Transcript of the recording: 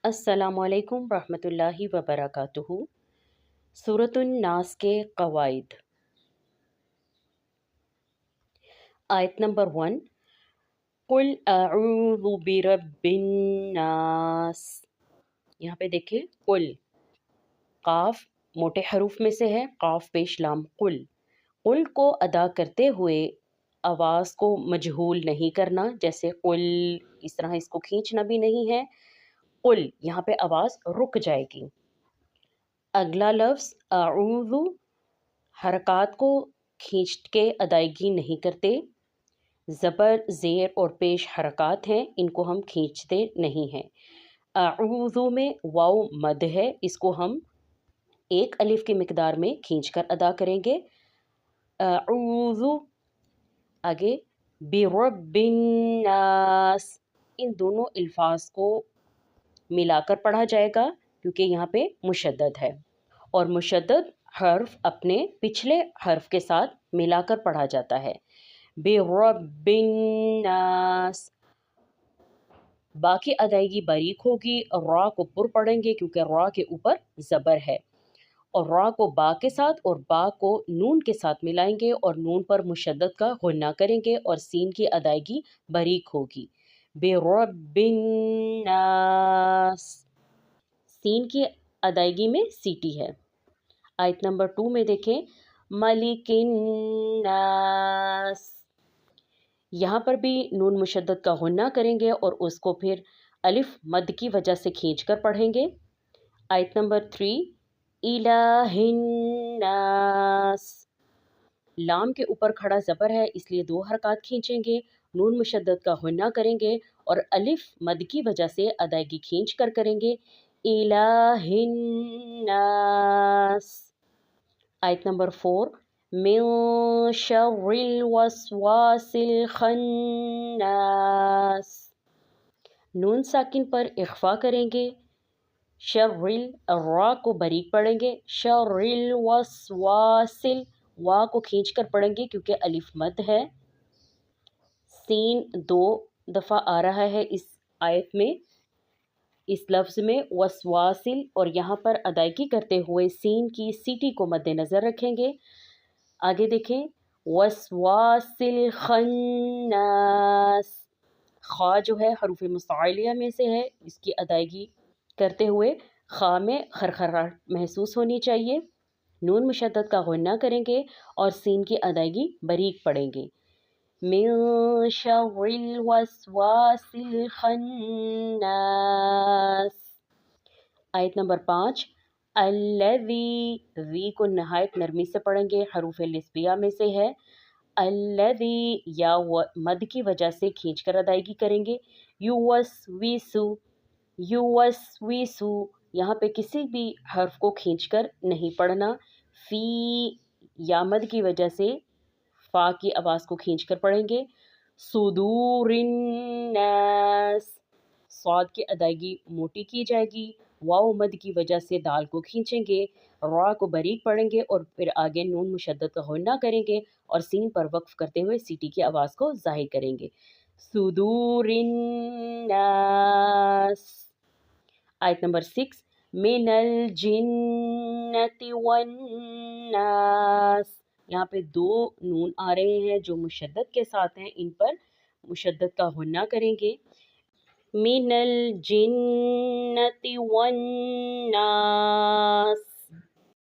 अस्सलामु अलैकुम रहमतुल्लाहि व बरकातुहू। सूरतुन नास के क़वाइद। आयत नंबर 1। कुल अऊज़ु बिरब्बिन नास। यहाँ पे देखिए कुल, काफ मोटे हरूफ में से है, काफ पेश लाम कुल। कुल को अदा करते हुए आवाज़ को मजहूल नहीं करना, जैसे कुल इस तरह इसको खींचना भी नहीं है। कुल यहाँ पे आवाज़ रुक जाएगी। अगला लफ्ज़ अऊज़ु, हरकात को खींच के अदायगी नहीं करते। ज़बर, ज़ेर और पेश हरकात हैं, इनको हम खींचते नहीं हैं। अऊज़ु में वाव मद है, इसको हम एक अलिफ की मिकदार में खींचकर अदा करेंगे। अऊज़ु। आगे बिरब्बिन नास, इन दोनों अल्फाज को मिलाकर पढ़ा जाएगा क्योंकि यहाँ पे मुशद्दद है और मुशद्दद हर्फ अपने पिछले हर्फ के साथ मिलाकर पढ़ा जाता है। बिरब्बिन नास। बाकी अदायगी बारीक होगी। रा को पुर पढ़ेंगे क्योंकि रा के ऊपर ज़बर है, और रा को बा के साथ और बा को नून के साथ मिलाएंगे और नून पर मुशद्दद का गुन्ना करेंगे और सीन की अदायगी बारीक होगी। बिरब्बिन नास। सीन की अदायगी में सीटी है। आयत नंबर 2 में देखें, मलिकिन नास। यहाँ पर भी नून मुशद्दद का गुन्ना करेंगे और उसको फिर अलिफ मद की वजह से खींचकर पढ़ेंगे। आयत नंबर 3, इलाहिन नास। लाम के ऊपर खड़ा ज़बर है, इसलिए 2 हरकात खींचेंगे, नून मुशद्दद का गुन्ना करेंगे और अलिफ मद की वजह से अदायगी खींच कर करेंगे। इलाहिन नास। आयत नंबर 4, मिन शर्रिल वस्वासिल खन्नास। नून साकिन पर इख्फा करेंगे। शर्रिल, रा को बारीक पढ़ेंगे। शर्रिल वस्वासिल, वा को खींच कर पढ़ेंगे क्योंकि अलिफ मद है। सीन 2 दफ़ा आ रहा है इस आयत में, इस लफ्ज़ में वस्वासिल, और यहाँ पर अदायगी करते हुए सीन की सीटी को मद्देनज़र रखेंगे। आगे देखें, वस्वासिल खन्नास। खा जो है हरूफ मुस्तअलिया में से है, इसकी अदायगी करते हुए खा में खरखराहट महसूस होनी चाहिए। नून मुशद्दद का गुन्ना करेंगे और सीन की अदायगी बारीक पढ़ेंगे। मिन शर्रिल वस्वासिल खन्नास। आयत नंबर 5, अल्लज़ी, ज़ी को नहायत नरमी से पढ़ेंगे, हरूफ लिस्बिया में से है। अल्लज़ी, या मद की वजह से खींचकर अदायगी करेंगे। युवस्विसु, युवस्विसु, यहाँ पे किसी भी हर्फ को खींचकर नहीं पढ़ना। फ़ी, या मद की वजह से फ़ा की आवाज़ को खींचकर पढ़ेंगे। सुदूरिन्नास, स्वाद की अदायगी मोटी की जाएगी। वाव मद की वजह से दाल को खींचेंगे, रा को बारीक पढ़ेंगे और फिर आगे नून मुशद्दद का गुन्ना करेंगे और सीन पर वक्फ करते हुए सीटी की आवाज़ को ज़ाहिर करेंगे। सुदूरिन्नास। आयत नंबर 6, मिनल जिन्नति वन्नास। यहाँ पे 2 नून आ रहे हैं जो मुशद्दद के साथ हैं, इन पर मुशद्दद का गुन्ना करेंगे। मिनल जिन्नति वन्नास।